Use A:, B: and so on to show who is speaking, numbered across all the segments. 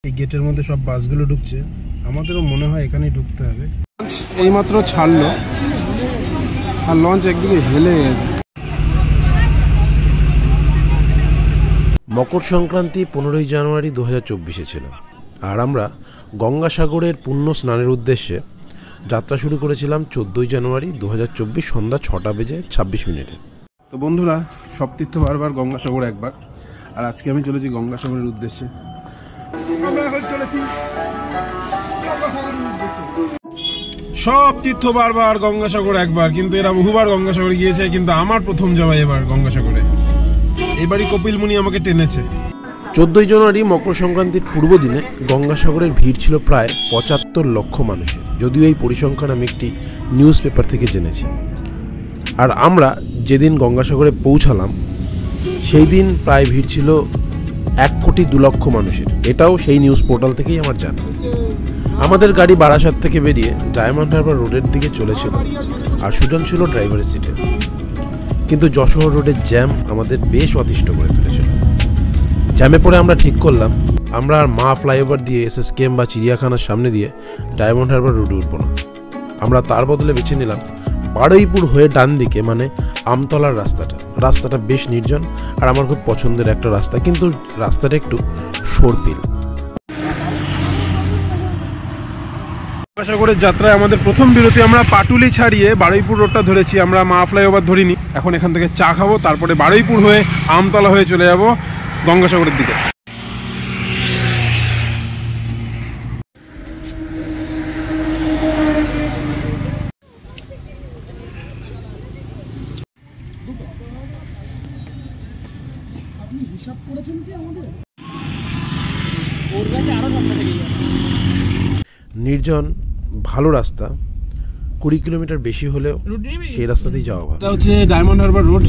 A: এই গেটের মধ্যে সব বাসগুলো ঢুকছে, আমাদেরও মনে হয় এখানেই ঢুকতে হবে। এইমাত্র ছাড়লো আর লঞ্চ একদিকে হেলে গেছে।
B: মকর সংক্রান্তি 15ই জানুয়ারি 2024-এ ছিল, আর আমরা গঙ্গাসাগরের পুণ্য স্নানের উদ্দেশ্যে যাত্রা শুরু করেছিলাম 14ই জানুয়ারি 2024 সন্ধ্যা 6:26।
A: তো বন্ধুরা, সব তীর্থ বারবার, গঙ্গাসাগর একবার। আর আজকে আমি চলেছি গঙ্গাসাগরের উদ্দেশ্যে। সব তীর্থ বারবার, গঙ্গাসাগর একবার, কিন্তু এরা বহুবার গঙ্গাসাগরে গিয়েছে, কিন্তু আমার প্রথম যাওয়া এবার গঙ্গাসাগরে। এবারই কপিল মুনি আমাকে টেনেছে।
B: 14ই জানুয়ারি মকর সংক্রান্তির পূর্ব দিনে গঙ্গাসাগরের ভিড় ছিল প্রায় 75 লক্ষ মানুষের, যদিও এই পরিসংখ্যান আমি একটি নিউজ পেপার থেকে জেনেছি। আর আমরা যেদিন গঙ্গাসাগরে পৌঁছালাম সেই দিন প্রায় ভিড় ছিল 1,02,00,000 মানুষের। এটাও সেই নিউজ পোর্টাল থেকেই আমার জানা। আমাদের গাড়ি বারাসাত থেকে বেরিয়ে ডায়মন্ড হারবার রোডের দিকে চলেছিল, আর সুজন ছিল ড্রাইভারের সিটে। কিন্তু যশোর রোডের জ্যাম আমাদের বেশ অতিষ্ঠ করে তুলেছিল। জ্যামে পড়ে আমরা ঠিক করলাম আমরা আর মা ফ্লাইওভার দিয়ে SSKM বা চিড়িয়াখানার সামনে দিয়ে ডায়মন্ড হারবার রোডে উঠবো না। আমরা তার বদলে বেছে নিলাম বারুইপুর হয়ে ডান দিকে, মানে আমতলার রাস্তাটা বেশ নির্জন আর আমার খুব পছন্দের একটা রাস্তা, কিন্তু রাস্তাটা একটু সরপিল।
A: গঙ্গাসাগরের যাত্রায় আমাদের প্রথম বিরতি, আমরা পাটুলি ছাড়িয়ে বারুইপুর রোডটা ধরেছি। আমরা মা ফ্লাইওভার ধরিনি। এখন এখান থেকে চা খাবো, তারপরে বারুইপুর হয়ে আমতলা হয়ে চলে যাব গঙ্গাসাগরের দিকে।
B: নির্জন ভালো রাস্তা, 20 কিলোমিটার বেশি হলেও সেই রাস্তাতেই যাওয়া ভালো।
A: এটা হচ্ছে ডায়মন্ড হারবার রোড।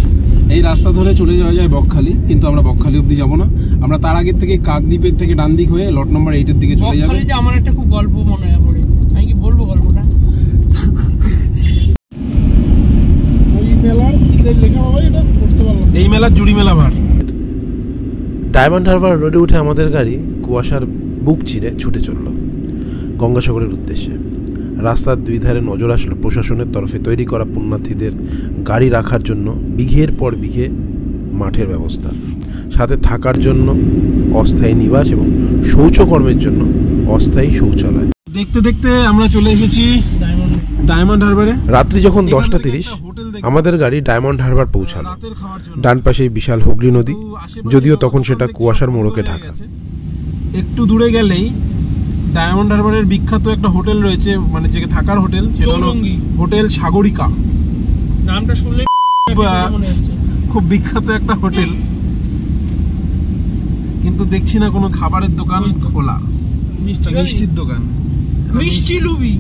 A: এই রাস্তা ধরে চলে যাওয়া যায় বকখালি, কিন্তু আমরা বকখালি অবধি যাবো না। আমরা তার আগের থেকে কাকদ্বীপের থেকে ডান দিক হয়ে লট নম্বর 8-এর দিকে চলে যাবো।
C: আমার একটা খুব গল্প মনে পড়ে, আমি কি বলবো গল্পটা?
A: এই মেলার জুড়ি মেলা ভার।
B: ডায়মন্ড হারবার রোডে উঠে আমাদের গাড়ি কুয়াশার বুক চিরে ছুটে চলল গঙ্গাসাগরের উদ্দেশ্যে। রাস্তার দুই ধারে নজর আসলো প্রশাসনের তরফে তৈরি করা পুণ্যার্থীদের গাড়ি রাখার জন্য বিঘের পর বিঘে মাঠের ব্যবস্থা, সাথে থাকার জন্য অস্থায়ী নিবাস এবং শৌচকর্মের জন্য অস্থায়ী শৌচালয়।
A: দেখতে দেখতে আমরা চলে এসেছি ডায়মন্ড হারবারে।
B: রাত্রি যখন 10:30 আমাদের গাড়ি ডায়মন্ড হারবার পৌঁছালো। ডান পাশেই বিশাল হুগলি নদী, যদিও তখন সেটা কুয়াশার মোড়কে ঢাকা।
A: একটু দূরে গেলেই ডায়মন্ড হারবারের বিখ্যাত একটা হোটেল রয়েছে, মানে যে থাকার হোটেল, হোটেল সাগরিকা।
C: নামটা শুনলে
A: খুব বিখ্যাত একটা হোটেল, কিন্তু দেখছি না কোনো খাবারের দোকান খোলা। মিষ্টির দোকান,
C: মিষ্টি লুবি।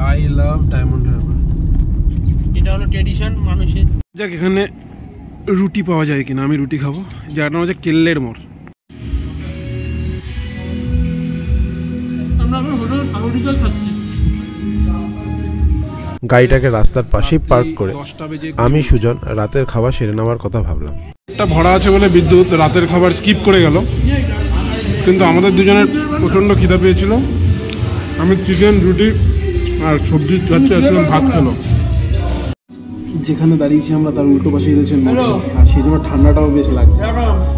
A: I love Diamond Harbour.
C: এটা হলো ট্রেডিশন মানুষের।
A: যাক, এখানে রুটি পাওয়া যায় কিনা, আমি রুটি খাবো। যার নাম হচ্ছে কেল্লের মোড়।
B: গাড়িটাকে রাস্তার পাশেই পার্ক করে আমি সুজন রাতের খাবার সেরে নেওয়ার কথা ভাবলাম।
A: একটা ভরা আছে বলে বিদ্যুৎ রাতের খাবার স্কিপ করে গেল, কিন্তু আমাদের দুজনের প্রচণ্ড খিদা পেয়েছিল। আমি চিকেন, রুটি আর সবজি খাচ্ছি, ভাত খেলো। যেখানে দাঁড়িয়েছি আমরা তার উল্টো পাশে রয়েছেন, আর সেই জন্য ঠান্ডাটাও বেশ লাগছে,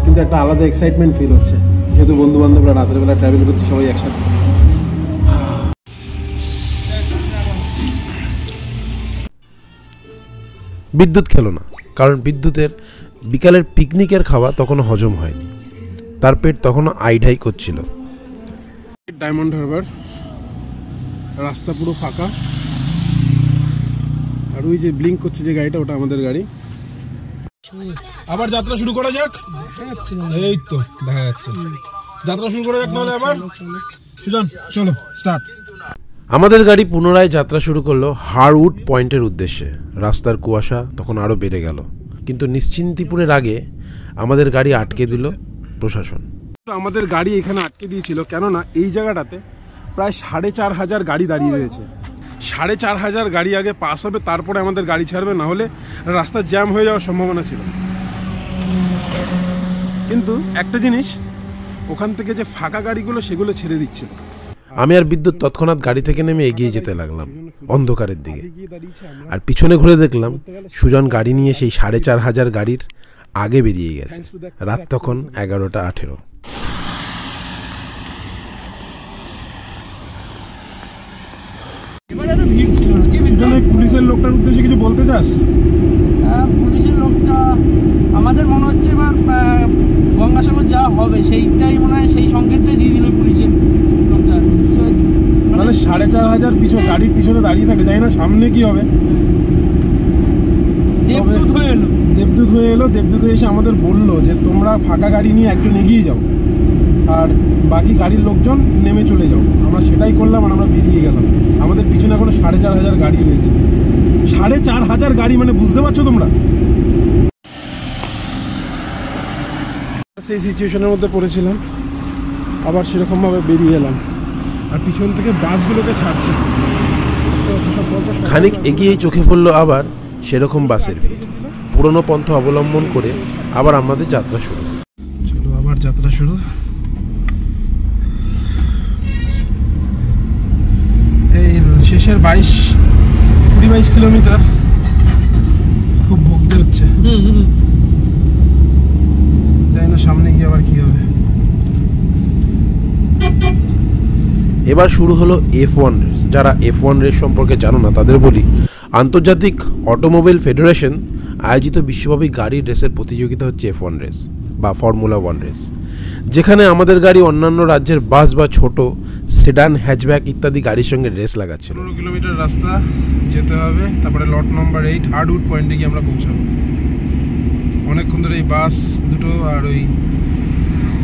A: কিন্তু একটা আলাদা এক্সাইটমেন্ট ফিল হচ্ছে, যেহেতু বন্ধু বান্ধবরা রাতের বেলা ট্রাভেল করছি সবাই একসাথে।
B: বিদ্যুৎ খেলো না, কারণ বিদ্যুতের বিকালের পিকনিকের খাওয়া তখনও হজম হয়নি, তার পেট তখনও আইঢাই করছিল।
A: ডায়মন্ড হারবার রাস্তা পুরো ফাঁকা, আর ওই যে ব্লিঙ্ক করছে যে গাড়িটা, ওটা আমাদের গাড়ি। আবার যাত্রা শুরু করা যাক। এই তো দেখা যাচ্ছে, যাত্রা শুরু করা যাক তাহলে। আবার সুজন, চলো স্টার্ট।
B: আমাদের গাড়ি পুনরায় যাত্রা শুরু করলো হারউড পয়েন্টের উদ্দেশ্যে। রাস্তার কুয়াশা তখন আরও বেড়ে গেল, কিন্তু নিশ্চিন্তিপুরের আগে আমাদের গাড়ি আটকে দিল প্রশাসন।
A: আমাদের গাড়ি এখানে আটকে দিয়েছিল, কেননা এই জায়গাটাতে প্রায় 4,500 গাড়ি দাঁড়িয়ে রয়েছে। 4,500 গাড়ি আগে পাস হবে, তারপরে আমাদের গাড়ি ছাড়বে, না হলে রাস্তা জ্যাম হয়ে যাওয়ার সম্ভাবনা ছিল। কিন্তু একটা জিনিস, ওখান থেকে যে ফাঁকা গাড়িগুলো সেগুলো ছেড়ে দিচ্ছিল।
B: আমি আর বিদ্যুৎ তৎক্ষণাৎ গাড়ি থেকে নেমে এগিয়ে যেতে লাগলাম অন্ধকারের দিকে। আর পিছনে ঘুরে দেখলাম সুজন গাড়ি নিয়ে সেই 4500 গাড়ির আগে বেরিয়ে গেছে। রাত তখন 11:18।
C: এবারে তো ভিড় ছিল না।
A: সুজন, ওই পুলিশের লোকটার উদ্দেশ্যে কিছু বলতে চাস?
C: পুলিশের লোকটা আমাদের মনে হচ্ছে এবার গঙ্গাসাগর যা হবে সেইটাই মনে হয়, সেই সংকেতটাই দিয়ে দিল পুলিশের লোকটা।
A: মানে 4500 পিছনে গাড়ির পিছনে দাঁড়িয়ে থাকে, জানি না সামনে কি হবে।
C: দেবদূত হয়ে এলো।
A: দেবদূত হয়ে এসে আমাদের বললো যে তোমরা ফাঁকা গাড়ি নিয়ে একজন এগিয়ে যাও আর বাকি গাড়ির লোকজন নেমে চলে যাও। আমরা সেটাই করলাম আর আমরা বেরিয়ে গেলাম। আমাদের পিছনে এখনো 4500 গাড়ি রয়েছে। 4500 গাড়ি, মানে বুঝতে পারছো তোমরা? সেই সিচুয়েশনের মধ্যে পড়েছিলাম, আবার সেরকমভাবে বেরিয়ে এলাম। আর পিছন থেকে বাসগুলোকে ছাড়ছে।
B: খানিক এগিয়েই চোখে পড়ল আবার সেরকম বাসের ভিড়। পুরনো পন্থা অবলম্বন করে আবার আমাদের যাত্রা শুরু।
A: চলো আবার যাত্রা শুরু। এই শেষের 20-22 কিলোমিটার খুব ভুগতে হচ্ছে। জানি না সামনে গিয়ে আবার কি হবে।
B: এবার শুরু হলো F1 রেস। যারা F1 রেস সম্পর্কে জানো না তাদের বলি, আন্তর্জাতিক অটোমোবাইল ফেডারেশন আয়োজিত বিশ্বব্যাপী গাড়ির রেসের প্রতিযোগিতা হচ্ছে F1 রেস বা ফর্মুলা 1 রেস, যেখানে আমাদের গাড়ি অন্যান্য রাজ্যের বাস বা ছোট সেডান, হ্যাচব্যাক ইত্যাদি গাড়ির সঙ্গে রেস লাগাচ্ছিল।
A: 15 কিলোমিটার রাস্তা যেতে হবে, তারপরে লট নম্বর 8 হার্ডউড পয়েন্টে গিয়ে আমরা পৌঁছাবো। অনেকক্ষণ ধরে এই বাস দুটো আর ওই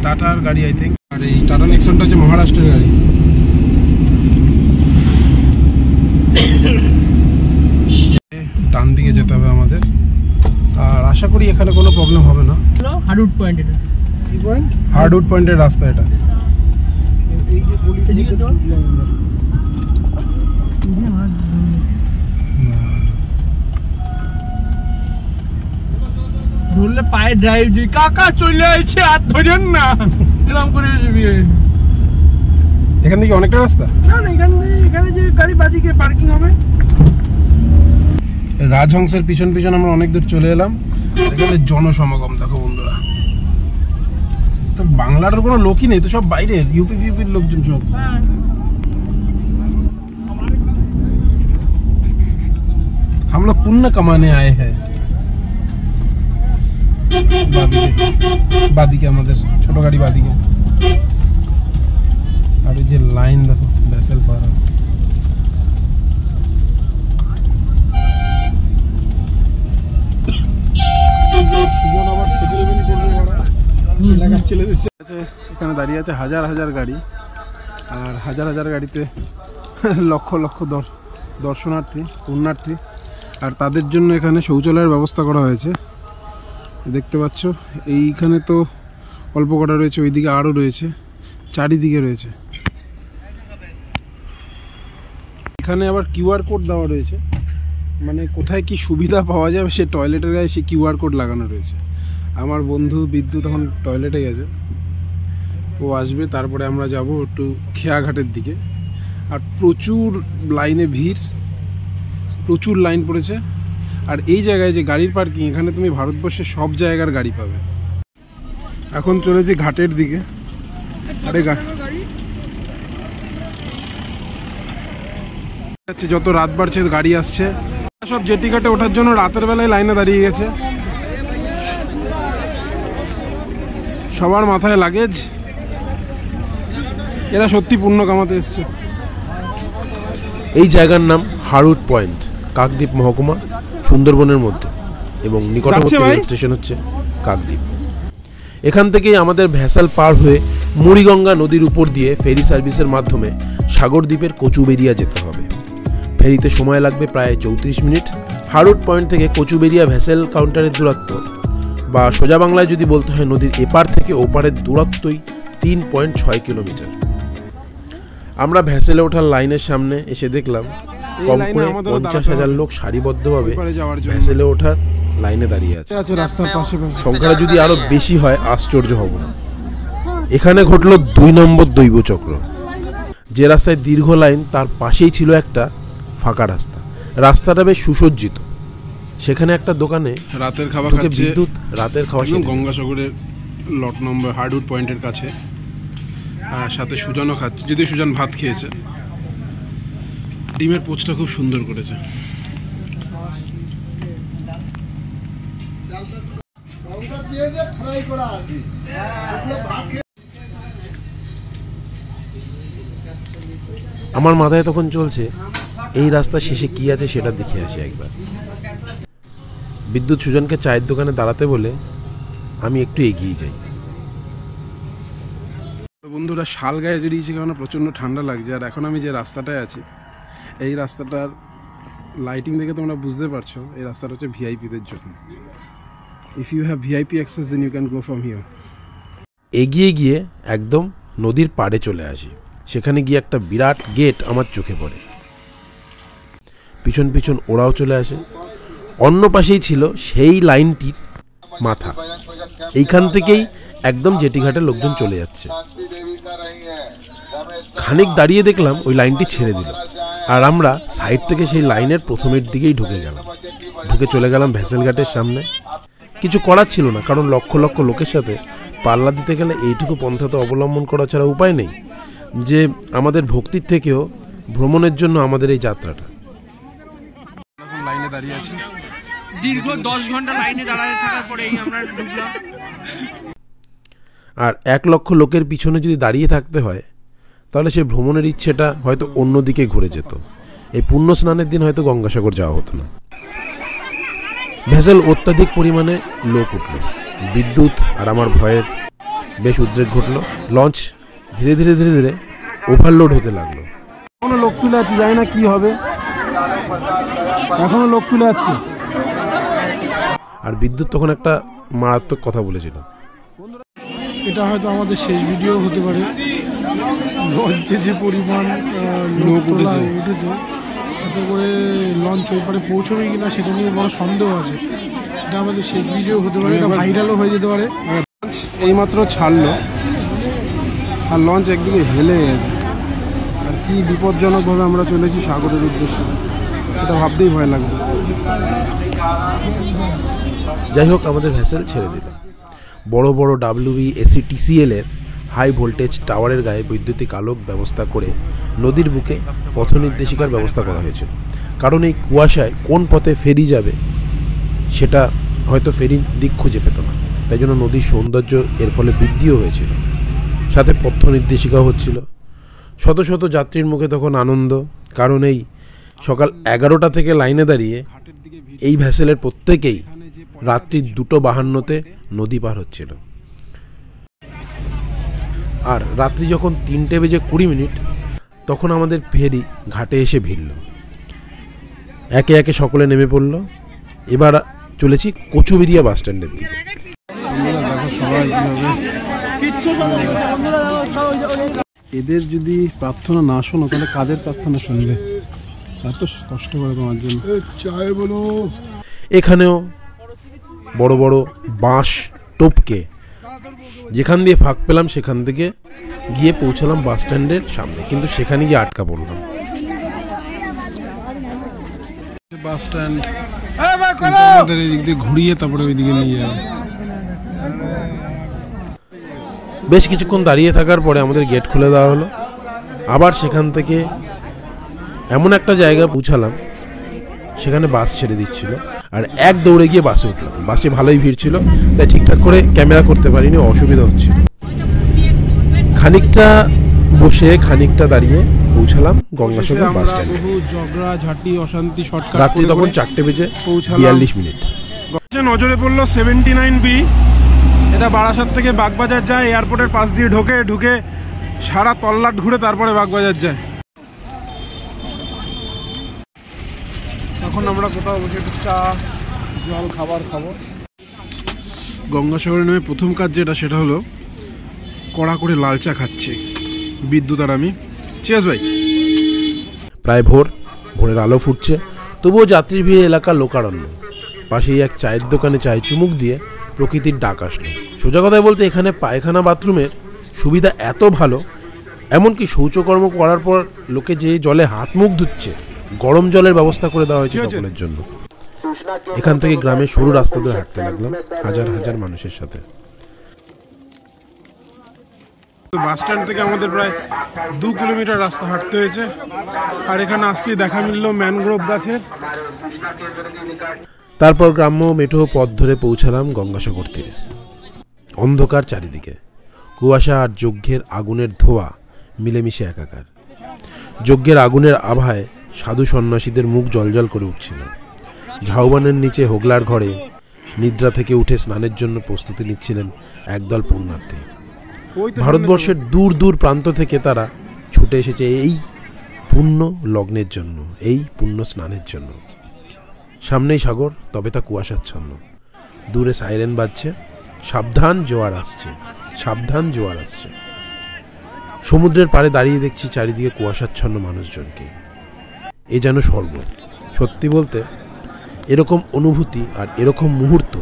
A: টাটার গাড়ি, আই থিঙ্ক, আর এই টাটা নেক্সনটা হচ্ছে মহারাষ্ট্রের গাড়ি। ডান দিকে যেতে হবে আমাদের, আর আশা করি এখানে কোনো প্রবলেম হবে না।
C: হার্ডউড পয়েন্ট, এটা
A: কি পয়েন্ট? হার্ডউড পয়েন্টের রাস্তা এটা। এই যে গলি
C: এদিকে চল। ধরলে পায়ে ড্রাইভ দিই, কাকা চলে আইছে আর ধরেন না, এরকম করে যাবি।
A: এখান থেকে অনেকটা রাস্তা
C: না না, এখানে যে গাড়ি বাদিকে পার্কিং হবে।
A: রাজহংসের পিছন পিছন আমরা অনেক দূর চলে এলাম। এখানে জনসমাগম দেখো বন্ধুরা, তো বাংলার কোনো লোকই নেই, তো সব বাইরের ইউপির লোকজন সব। हम लोग पुण्य कमाने आए हैं। বাদিকে আমাদের ছোট গাড়ি বাদিকে, আর ওই যে লাইন দেখো ভেসেল পাড়া। সুজন আবার সেটেলমেন্ট করবে এলাকার ছেলেদের আছে। এখানে দাঁড়িয়ে আছে হাজার হাজার গাড়ি, আর হাজার হাজার গাড়িতে লক্ষ লক্ষ দর্শনার্থী, পুণ্যার্থী, আর তাদের জন্য এখানে শৌচালয়ের ব্যবস্থা করা হয়েছে। দেখতে পাচ্ছ এইখানে তো অল্প কটা রয়েছে, ওইদিকে আরও রয়েছে, চারিদিকে রয়েছে। এখানে আবার কিউআর কোড দেওয়া রয়েছে, মানে কোথায় কি সুবিধা পাওয়া যাবে সে টয়লেটের গায়ে সে কিউআর কোড লাগানো রয়েছে। আমার বন্ধু বিদ্যুৎ এখন টয়লেটে গেছে, ও আসবে, তারপরে আমরা যাব একটু খেয়াঘাটের দিকে। আর প্রচুর লাইনে ভিড়, প্রচুর লাইন পড়েছে। আর এই জায়গায় যে গাড়ির পার্কিং, এখানে তুমি ভারতবর্ষের সব জায়গার গাড়ি পাবে। এখন চলেছি ঘাটের দিকে। আরে যত রাত বাড়ছে গাড়ি আসছে, সব জেটি ঘাটে ওঠার জন্য রাতের বেলায় লাইনে দাঁড়িয়ে গেছে। সবার মাথায় লাগেজ, এরা সত্যি পুণ্য কামাতে এসছে।
B: এই জায়গার নাম হার্ডউড পয়েন্ট, কাকদ্বীপ মহকুমা, সুন্দরবনের মধ্যে, এবং নিকটবর্তী রেল স্টেশন হচ্ছে কাকদ্বীপ। এখান থেকেই আমাদের ভ্যাসাল পার হয়ে মুড়িগঙ্গা নদীর উপর দিয়ে ফেরি সার্ভিসের মাধ্যমে সাগরদ্বীপের কচুবেড়িয়া যেতে হবে। ফেরিতে সময় লাগবে প্রায় 34 মিনিট। হার্ডউড পয়েন্ট থেকে কচুবেড়িয়া ভ্যাসেল কাউন্টারের দূরত্ব, বা সোজা বাংলায় যদি বলতে হয় নদীর এপার থেকে ওপারের দূরত্বই 3.6 কিলোমিটার। আমরা ভ্যাসেলে ওঠার লাইনের সামনে এসে দেখলাম কম করে 50,000 লোক সারিবদ্ধভাবে ভ্যাসেলে ওঠার লাইনে দাঁড়িয়ে আছে।
A: রাস্তার পাশে
B: সংখ্যাটা যদি আরো বেশি হয় আশ্চর্য হব না। এখানে ঘটল 2 নম্বর দৈবচক্র। যে রাস্তায় দীর্ঘ লাইন তার পাশেই ছিল একটা ফাঁকা রাস্তা। রাস্তাটা বেশ সুসজ্জিত। সেখানে একটা দোকানে
A: রাতের খাবার
B: ঢুকে
A: খাচ্ছে
B: বিদ্যুৎ রাতের খাওয়া
A: গঙ্গাসাগরের লট নম্বর হার্ডউড পয়েন্টের কাছে। আর সাথে সুজানও খাচ্ছে, যদিও সুজান ভাত খেয়েছে। ডিমের পোচটা খুব সুন্দর করেছে।
B: আমার মাথায় তখন চলছে এই রাস্তা শেষে কি আছে সেটা দেখে আসি একবার। বিদ্যুৎ সুজনকে চায়ের দোকানে দাঁড়াতে বলে আমি একটু এগিয়ে যাই।
A: বন্ধুরা, শাল গায়ে জড়িয়েছি কারণ প্রচণ্ড ঠান্ডা লাগছে। আর এখন আমি যে রাস্তাটায় আছি, এই রাস্তাটার লাইটিং দেখে তোমরা বুঝতে পারছো এই রাস্তাটা হচ্ছে ভিআইপিদের জন্য। If you have VIP access then you can go from here.
B: এগিয়ে গিয়ে একদম নদীর পাড়ে চলে আসি। সেখানে গিয়ে একটা বিরাট গেট আমার চোখে পড়ে। পিছন পিছন ওরাও চলে আসে। অন্য পাশেই ছিল সেই লাইনটির মাথা। এইখান থেকেই একদম জেটিঘাটে লোকজন চলে যাচ্ছে। খানিক দাঁড়িয়ে দেখলাম ওই লাইনটি ছেড়ে দিল, আর আমরা সাইড থেকে সেই লাইনের প্রথমের দিকেই ঢুকে চলে গেলাম ভেসেলঘাটের সামনে। কিছু করার ছিল না, কারণ লক্ষ লক্ষ লোকের সাথে পাল্লা দিতে গেলে এইটুকু পন্থা তো অবলম্বন করা ছাড়া উপায় নেই যে আমাদের ভক্তির থেকেও ভ্রমণের জন্য আমাদের এই যাত্রাটা।
A: এখন লাইনে দাঁড়িয়ে আছি,
C: দীর্ঘ 10 ঘন্টা লাইনে দাঁড়াতে থাকার পরেই আমরা ঢুকলাম।
B: আর 1 লক্ষ লোকের পিছনে যদি দাঁড়িয়ে থাকতে হয় তাহলে সেই ভ্রমণের ইচ্ছেটা হয়তো অন্যদিকে ঘুরে যেত। এই পুণ্য স্নানের দিন হয়তো গঙ্গাসাগর যাওয়া হতো না। ভেসেল অত্যাধিক পরিমাণে লোক উঠল। বিদ্যুৎ আর আমার ভয়ের বেশ উদ্রেক ঘটল। লঞ্চ ধীরে ধীরে ধীরে ধীরে ওভারলোড হতে লাগলো।
A: এখনো লোক তুলে যাচ্ছে, জানি না কি হবে, এখনো লোক তুলে যাচ্ছে।
B: আর বিদ্যুৎ তখন একটা মারাত্মক কথা বলেছিল,
A: এটা হয়তো আমাদের শেষ ভিডিও হতে পারে। লঞ্চে যে পরিমাণ লোক উঠেছে, তাতে করে লঞ্চ ওই পারে পৌঁছবে কিনা সেটা নিয়ে বড় সন্দেহ আছে। এটা আমাদের শেষ ভিডিও হতে পারে, এটা ভাইরালও হয়ে যেতে পারে। লঞ্চ এইমাত্র ছাড়লো আর লঞ্চ একদিকে হেলে গেছে। আর কি বিপজ্জনকভাবে আমরা চলেছি সাগরের উদ্দেশ্যে, সেটা ভাবতেই ভয় লাগবে।
B: যাই হোক, আমাদের ভেসেল ছেড়ে দিল। বড় বড় WBSCTCL এর হাই ভোল্টেজ টাওয়ারের গায়ে বৈদ্যুতিক আলোক ব্যবস্থা করে নদীর বুকে পথ নির্দেশিকার ব্যবস্থা করা হয়েছিল। কারণ এই কুয়াশায় কোন পথে ফেরি যাবে সেটা হয়তো ফেরির দিক খুঁজে পেত না। তাই জন্য নদীর সৌন্দর্য এর ফলে বৃদ্ধিও হয়েছিল, সাথে পথ নির্দেশিকাও হচ্ছিল। শত শত যাত্রীর মুখে তখন আনন্দ, কারণ এই সকাল 11টা থেকে লাইনে দাঁড়িয়ে এই ভেসেলের প্রত্যেকেই রাত্রি 2:52-তে নদী পার হচ্ছিল। আর রাত্রি যখন 3:20 তখন আমাদের ফেরি ঘাটে এসে ভিড়ল। একে একে সকলে নেমে পড়ল। এবার চলেছি কচুবেড়িয়া বাস স্ট্যান্ডের দিকে।
A: এদের যদি প্রার্থনা না শোনো তাহলে কাদের প্রার্থনা শুনবে? এত কষ্ট করে তোমার জন্য।
B: এখানেও বড় বড় বাঁশ টপকে যেখান দিয়ে ফাঁক পেলাম সেখান থেকে গিয়ে পৌঁছালাম বাস স্ট্যান্ডের সামনে, কিন্তু সেখানে গিয়ে আটকা পড়লাম।
A: বাস স্ট্যান্ড আমাদের এদিক দিয়ে ঘুরিয়ে তারপরে ওইদিকে নিয়ে যাবে।
B: বেশ কিছুক্ষণ দাঁড়িয়ে থাকার পরে আমাদের গেট খুলে দেওয়া হলো। আবার সেখান থেকে এমন একটা জায়গায় পৌঁছালাম সেখানে বাস ছেড়ে দিচ্ছিল, আর এক দৌড়ে গিয়ে বাসে উঠলাম। বাসে ভালোই ভিড় ছিল, তাই ঠিকঠাক করে ক্যামেরা করতে পারিনি, অসুবিধা হচ্ছিল। খানিকটা বসে খানিকটা দাঁড়িয়ে পৌঁছালাম গঙ্গাসাগর বাস স্ট্যান্ডে।
A: ঝগড়াঝাটি অশান্তি শর্টকাট
B: রাত্রি তখন 4:42।
A: নজরে পড়লো 79B। এটা বারাসাত থেকে বাগবাজার যায়, এয়ারপোর্টের পাশ দিয়ে ঢুকে সারা তল্লাট ঘুরে তারপরে বাগবাজার যায়। এখন আমরা কোথাও বসে একটু চা জল খাবার খাবো। গঙ্গাসাগরে নেমে প্রথম কাজ যেটা সেটা হলো কড়া করে লাল চা খাচ্ছে বিদ্যুৎ আর আমি। চিয়ার্স ভাই।
B: প্রায় ভোরের আলো ফুটছে, তবুও যাত্রীর ভিড় এলাকার লোকারণ্য। পাশেই এক চায়ের দোকানে চায়ে চুমুক দিয়ে প্রকৃতির ডাক আসলো। সোজা কথায় বলতে এখানে পায়খানা বাথরুমের সুবিধা এত ভালো, এমনকি শৌচকর্ম করার পর লোকে যে জলে হাত মুখ ধুচ্ছে, গরম জলের ব্যবস্থা করে দেওয়া হয়েছে সকলের জন্য। এখান থেকে গ্রামের সরু রাস্তা ধরে হাঁটতে লাগলাম হাজার হাজার মানুষের সাথে।
A: বাস স্ট্যান্ড থেকে আমাদের প্রায় 2 কিলোমিটার রাস্তা হাঁটতে হয়েছে, আর এখানে আসতেই দেখা মিলল ম্যানগ্রোভ গাছের।
B: তারপর গ্রাম্য মেঠো পথ ধরে পৌঁছালাম গঙ্গাসাগর তীরে। অন্ধকার চারিদিকে, কুয়াশা আর যজ্ঞের আগুনের ধোঁয়া মিলেমিশে একাকার। যজ্ঞের আগুনের আভায় সাধু সন্ন্যাসীদের মুখ জলজল করে উঠছিল। ঝাউবানের নিচে হোগলার ঘরে নিদ্রা থেকে উঠে স্নানের জন্য প্রস্তুতি নিচ্ছিলেন একদল পুণ্যার্থী। ভারতবর্ষের দূর দূর প্রান্ত থেকে তারা ছুটে এসেছে এই পুণ্য লগ্নের জন্য, এই পুণ্য স্নানের জন্য। সামনেই সাগর, তবে তা কুয়াশাচ্ছন্ন। দূরে সাইরেন বাজছে, সাবধান জোয়ার আসছে, সাবধান জোয়ার আসছে। সমুদ্রের পাড়ে দাঁড়িয়ে দেখছি চারিদিকে কুয়াশাচ্ছন্ন মানুষজনকে। এ যেন স্বর্গ। সত্যি বলতে এরকম অনুভূতি আর এরকম মুহূর্ত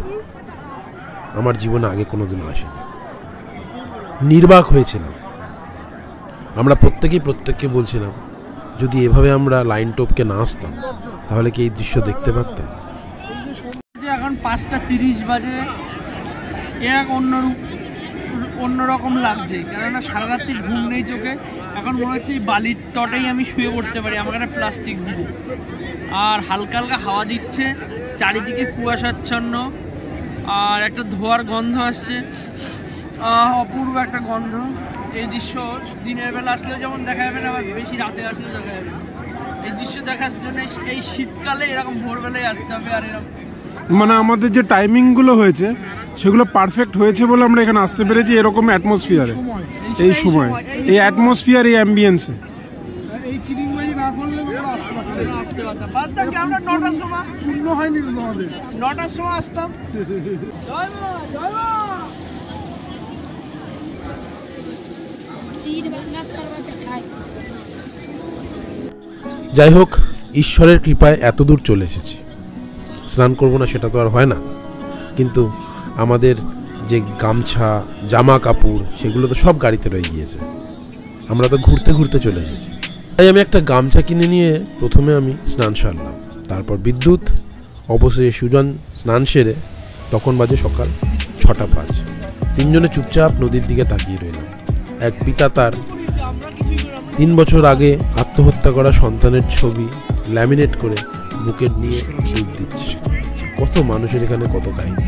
B: আমার জীবনে আগে কোনোদিনও আসেনি। নির্বাক হয়েছিলাম। আমরা প্রত্যেককে বলছিলাম, যদি এভাবে আমরা লাইন টপকে না আসতাম তাহলে কি এই দৃশ্য দেখতে পারতাম।
C: এখন 5:30 বাজে, এক অন্যরকম লাগছে, কেননা সারা রাত্রির ঘুম নেই চোখে। এখন মনে হচ্ছে এই বালির তটেই আমি শুয়ে পড়তে পারি, আমাকে একটা প্লাস্টিক দিয়ে। আর হালকা হালকা হাওয়া দিচ্ছে, চারিদিকে কুয়াশাচ্ছন্ন, আর একটা ধোয়ার গন্ধ আসছে, অপূর্ব একটা গন্ধ। এই দৃশ্য দিনের বেলা আসলেও যেমন দেখা যাবে না, আবার বেশি রাতে আসলেও দেখা যাবে। এই দৃশ্য দেখার জন্য এই শীতকালে এরকম ভোরবেলায় আসতে হবে। আর এরকম
A: মানে আমাদের যে টাইমিংগুলো হয়েছে সেগুলো পারফেক্ট হয়েছে বলে আমরা এখানে আসতে পেরেছি এরকম অ্যাটমসফিয়ারে, এই সময়, এই অ্যাটমসফিয়ার, এই অ্যাম্বিয়েন্সে।
D: এই চিরিংবাজি না করলে আমরা আসতে পারতাম।
C: আমরা 9টার সময়,
D: পূর্ণ হয়নি আমাদের,
C: 9টার সময় আসতাম। জয় মা, জয় মা।
B: যাই হোক, ঈশ্বরের কৃপায় এত দূর চলে এসেছি। স্নান করবো না সেটা তো আর হয় না, কিন্তু আমাদের যে গামছা, জামা কাপড়, সেগুলো তো সব গাড়িতে রয়ে গিয়েছে। আমরা তো ঘুরতে ঘুরতে চলে এসেছি। তাই আমি একটা গামছা কিনে নিয়ে প্রথমে আমি স্নান সারলাম, তারপর বিদ্যুৎ, অবশেষে সুজন স্নান সেরে। তখন বাজে সকাল 6:05। তিনজনে চুপচাপ নদীর দিকে তাকিয়ে রইলাম। এক পিতা তার 3 বছর আগে আত্মহত্যা করা সন্তানের ছবি ল্যামিনেট করে বুকে নিয়ে ডুব দিচ্ছে। কত মানুষের এখানে, কত কাহিনী।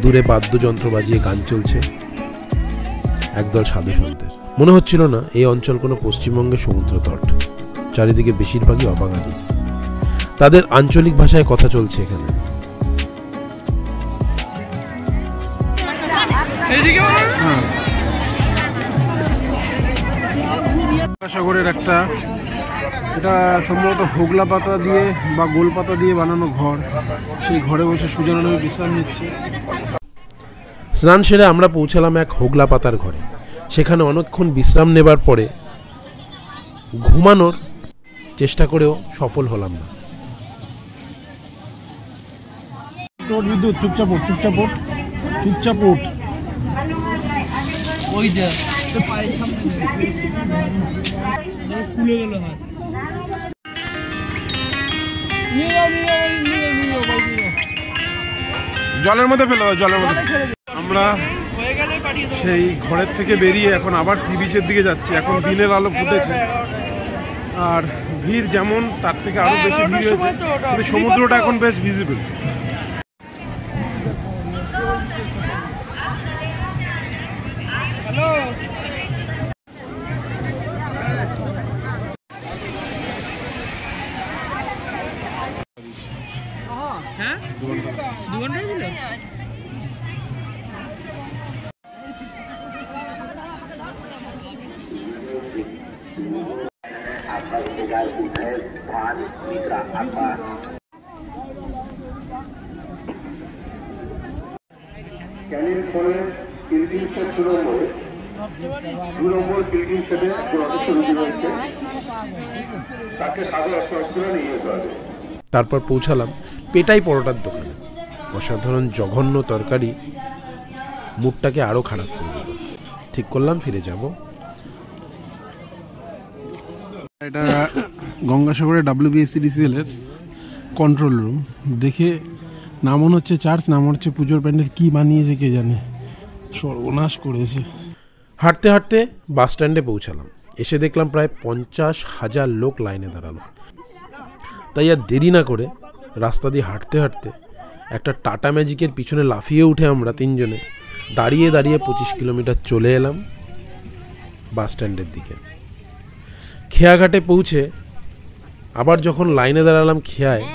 B: দূরে বাদ্যযন্ত্র বাজিয়ে গান চলছে, একদল সাধু সন্তের। মনে হচ্ছিল না এই অঞ্চল কোনো পশ্চিমবঙ্গের সমুদ্র তট। চারিদিকে বেশিরভাগই অবাঙালি, তাদের আঞ্চলিক ভাষায় কথা চলছে এখানে।
A: সাগরের একটা, এটা সম্ভবত হোগলা পাতা দিয়ে বা গোল পাতা দিয়ে বানানো ঘর। সেই ঘরে বসে সুজন আমি বিশ্রাম নিচ্ছি।
B: স্নান সেরে আমরা পৌঁছালাম এক হোগলা পাতার ঘরে। সেখানে অনেকক্ষণ বিশ্রাম নেবার পরে ঘুমানোর চেষ্টা করেও সফল হলাম না।
D: বিদ্যুৎ, চুপচাপ ওঠ, চুপচাপ ওঠ, চুপচাপ ওঠ।
C: ওই যে খুলে গেল। হ্যাঁ,
A: জলের মধ্যে ফেলে দাও, জলের মধ্যে। আমরা সেই ঘরের থেকে বেরিয়ে এখন আবার সি বিচের দিকে যাচ্ছি। এখন দিনের আলো ফুটেছে, আর ভিড় যেমন তার থেকে আরো বেশি ভিড় হয়েছে, কিন্তু সমুদ্রটা এখন বেশ ভিজিবল।
C: হ্যাঁ, 2 ঘন্টায় ছিল।
E: ক্যানিং ফলে বিল্ডিং সেট শুরু হয়ে 2 নম্বর বিল্ডিং সেটে প্রদর্শনী রয়েছে, তাকে সাগর অস্ত্রে নিয়ে যেতে হবে।
B: তারপর পৌঁছালাম পেটাই পরোটার দোকানে। অসাধারণ জঘন্য তরকারি মুডটাকে আরও খারাপ করে দিল। ঠিক করলাম ফিরে যাব।
A: এটা গঙ্গাসাগরের WBSCDCL এর কন্ট্রোল রুম। দেখে না মনে হচ্ছে চার্চ, না মনে হচ্ছে পুজোর প্যান্ডেল, কি বানিয়েছে কে জানে, সর্বনাশ করেছে।
B: হাঁটতে হাঁটতে বাস স্ট্যান্ডে পৌঁছালাম। এসে দেখলাম প্রায় 50,000 লোক লাইনে দাঁড়ানো। তাই আর দেরি না করে রাস্তা দিয়ে হাঁটতে হাঁটতে একটা টাটা ম্যাজিকের পিছনে লাফিয়ে উঠে আমরা তিনজনে দাঁড়িয়ে দাঁড়িয়ে 25 কিলোমিটার চলে এলাম বাস স্ট্যান্ডের দিকে। খেয়াঘাটে পৌঁছে আবার যখন লাইনে দাঁড়ালাম খেয়ায়,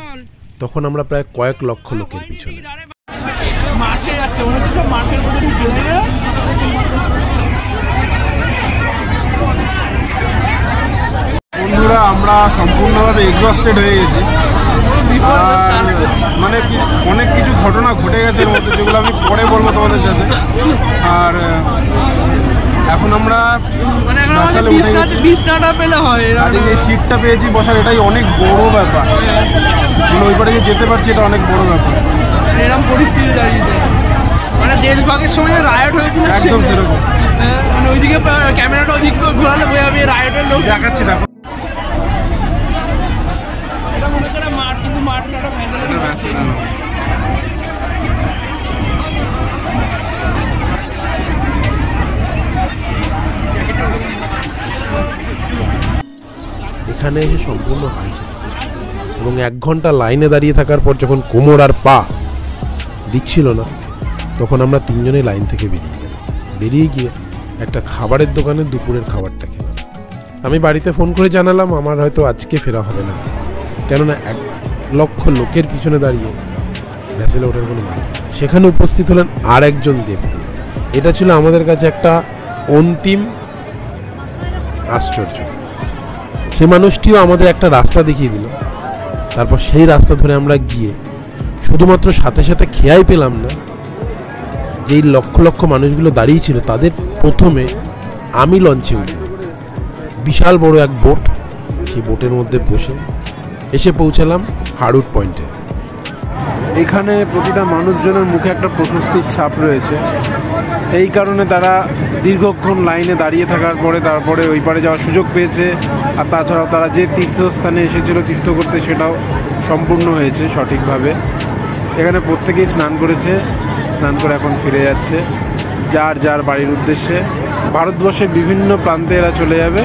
B: তখন আমরা প্রায় কয়েক লক্ষ লোকের পিছনে।
C: মাঠে যাচ্ছে, মনে হচ্ছে সব মাঠের মধ্যে ঢুকে গেছে।
A: বন্ধুরা, আমরা সম্পূর্ণভাবে এক্সস্টেড হয়ে গেছি। আর মানে কি অনেক কিছু ঘটনা ঘটে গেছে এর মধ্যে, যেগুলো আমি পরে বলবো তোমাদের সাথে। আর এখন আমরা বাসালে উঠে গেছি।
C: বিছনাটা পেলে হয়,
A: আর এই সিটটা পেয়েছি বসার, এটাই অনেক বড় ব্যাপার। মানে ওই পারে যেতে পারছি, এটা অনেক বড় ব্যাপার।
C: এরকম পরিস্থিতি দাঁড়িয়েছে, মানে দেশভাগের সময় রায়ট হয়েছিল
A: একদম সেরকম।
C: মানে ওইদিকে ক্যামেরাটা ওদিক ঘোরালে বোঝা যাবে রায়টের লোক
A: দেখাচ্ছি। দেখো
C: এটা মনে হচ্ছে মাঠ, কিন্তু মাঠ না, এটা ফ্যাসিলিটি।
B: এখানে এসে সম্পূর্ণ হাল ছেড়ে দিয়েছি এবং 1 ঘন্টা লাইনে দাঁড়িয়ে থাকার পর যখন কোমর আর পা দিচ্ছিল না, তখন আমরা তিনজনেই লাইন থেকে বেরিয়ে গিয়ে একটা খাবারের দোকানে দুপুরের খাবারটা খেলাম। আমি বাড়িতে ফোন করে জানালাম আমার হয়তো আজকে ফেরা হবে না, কেননা 1 লক্ষ লোকের পিছনে দাঁড়িয়ে ভ্যাসেলে ওঠার কোনো মানে নেই। সেখানে উপস্থিত হলেন আর একজন দেবদূত। এটা ছিল আমাদের কাছে একটা অন্তিম আশ্চর্য। সে মানুষটিও আমাদের একটা রাস্তা দেখিয়ে দিল। তারপর সেই রাস্তা ধরে আমরা গিয়ে শুধুমাত্র সাথে সাথে খেয়াই পেলাম না, যেই লক্ষ লক্ষ মানুষগুলো দাঁড়িয়ে ছিল তাদের প্রথমে আমি লঞ্চে উঠি। বিশাল বড় এক বোট, সেই বোটের মধ্যে বসে এসে পৌঁছালাম হাড়ুট পয়েন্টে।
A: এখানে প্রতিটা মানুষজনের মুখে একটা প্রশস্তির ছাপ রয়েছে। এই কারণে তারা দীর্ঘক্ষণ লাইনে দাঁড়িয়ে থাকার পরে তারপরে ওই পারে যাওয়ার সুযোগ পেয়েছে। আর তাছাড়াও তারা যে তীর্থস্থানে এসেছিল তীর্থ করতে, সেটাও সম্পূর্ণ হয়েছে সঠিকভাবে। এখানে প্রত্যেকেই স্নান করেছে, স্নান করে এখন ফিরে যাচ্ছে যার যার বাড়ির উদ্দেশ্যে। ভারতবর্ষের বিভিন্ন প্রান্তে এরা চলে যাবে।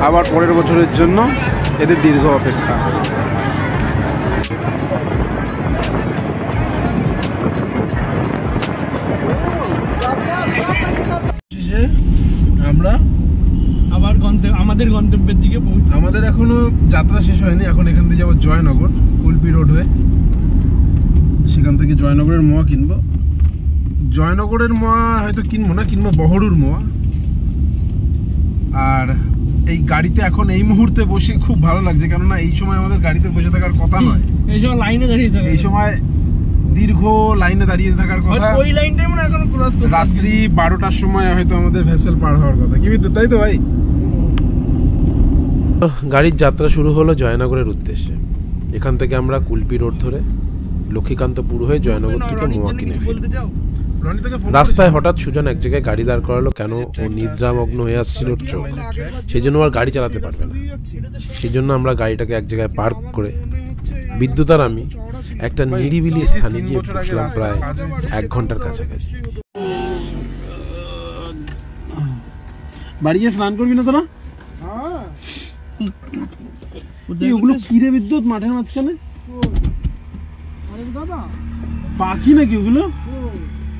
A: আবার পরের বছরের জন্য এদের দীর্ঘ অপেক্ষা। আমরা
C: আবার আমাদের গন্তব্যের দিকে পৌঁছে।
A: আমাদের এখনো যাত্রা শেষ হয়নি। এখন এখান থেকে যাবো জয়নগর, কুলপি রোড হয়ে। সেখান থেকে জয়নগরের মোয়া কিনবো। জয়নগরের মোয়া হয়তো কিনবো না, কিনবো বহরুর মোয়া। আর এই গাড়িতে এখন এই মুহূর্তে বসে খুব ভালো লাগছে, কেননা এই সময় আমাদের গাড়িতে বসে থাকার কথা নয়।
C: এই সময় লাইনে দাঁড়িয়ে থাকে,
A: এই সময় দীর্ঘ লাইনে দাঁড়িয়ে থাকার কথা।
C: ওই লাইনটাই মনে এখন ক্রস করতে
A: রাত্রি 12টার সময় হয়তো আমাদের ভেসেল পার হওয়ার কথা। কি বিদ্যুৎ, তাই তো ভাই?
B: গাড়ির যাত্রা শুরু হলো জয়নগরের উদ্দেশ্যে। এখান থেকে আমরা কুলপি রোড ধরে লক্ষ্মীকান্তপুর হয়ে জয়নগর থেকে মোয়া কিনে ফিরি। রাস্তায় হঠাৎ সুজন এক জায়গায় গাড়ি দাঁড় করালো। কেন? ও নিদ্রামগ্ন হয়ে আসছিল ওর চোখ, সেই জন্য আর গাড়ি চালাতে পারবে না। সেই জন্য আমরা গাড়িটাকে এক জায়গায় পার্ক করে বিদ্যুৎ আর আমি একটা নিরিবিলি স্থানে গিয়ে বসলাম প্রায় 1 ঘন্টার কাছাকাছি।
A: বাড়ি গিয়ে স্নান করবি না তোরা? ওগুলো কিরে বিদ্যুৎ মাঠের মাঝখানে? পাখি নাকি ওগুলো?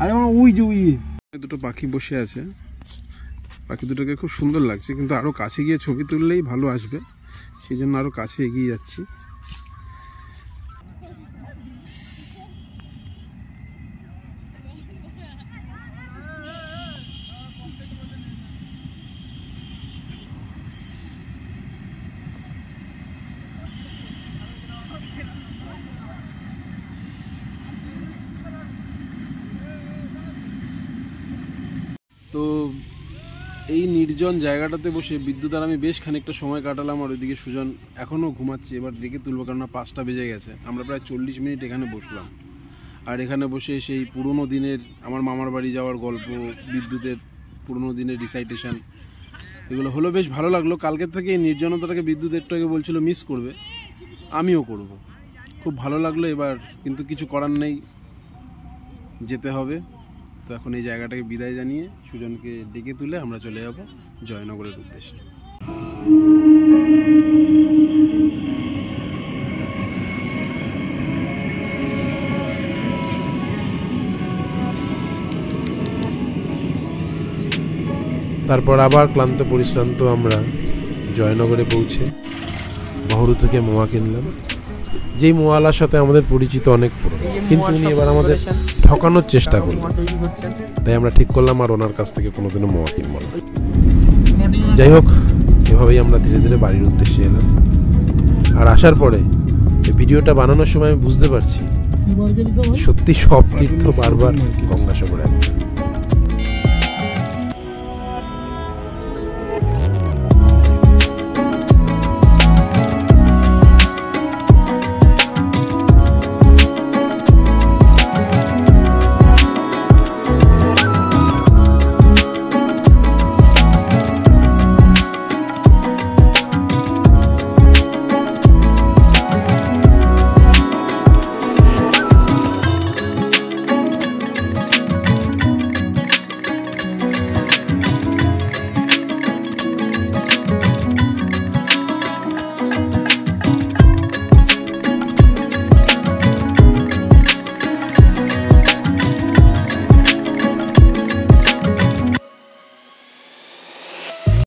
A: আরে ওই যে ওই দুটো পাখি বসে আছে। পাখি দুটোকে খুব সুন্দর লাগছে, কিন্তু আরো কাছে গিয়ে ছবি তুললেই ভালো আসবে। সেই জন্য আরো কাছে এগিয়ে যাচ্ছি। তো
B: এই নির্জন জায়গাটাতে বসে বিদ্যুৎ আর আমি বেশ খানিকটা সময় কাটালাম। আর ওইদিকে সুজন এখনও ঘুমাচ্ছে, এবার ডেকে তুলবো, কেননা 5টা বেজে গেছে। আমরা প্রায় 40 মিনিট এখানে বসলাম। আর এখানে বসে সেই পুরনো দিনের আমার মামার বাড়ি যাওয়ার গল্প, বিদ্যুতের পুরনো দিনের রিসাইটেশন, এগুলো হলো, বেশ ভালো লাগলো। কালকের থেকে এই নির্জনতাটাকে বিদ্যুৎ একটু আগে বলছিল মিস করবে, আমিও করব। খুব ভালো লাগলো এবার, কিন্তু কিছু করার নেই, যেতে হবে। তো এখন এই জায়গাটাকে বিদায় জানিয়ে সুজনকে ডেকে তুলে আমরা চলে যাব জয়নগরের উদ্দেশ্যে। তারপর আবার ক্লান্ত পরিশ্রান্ত আমরা জয়নগরে পৌঁছে বহরু থেকে মোয়া কিনলাম। যেই মোয়ালার সাথে আমাদের পরিচিত অনেক পুরনো, কিন্তু উনি এবার আমাদের ঠকানোর চেষ্টা করলেন। তাই আমরা ঠিক করলাম আর ওনার কাছ থেকে কোনোদিনও মোয়া কিনব না। যাই হোক, এভাবেই আমরা ধীরে ধীরে বাড়ির উদ্দেশ্যে এলাম। আর আসার পরে এই ভিডিওটা বানানোর সময় আমি বুঝতে পারছি সত্যি সব তীর্থ বারবার গঙ্গাসাগরে।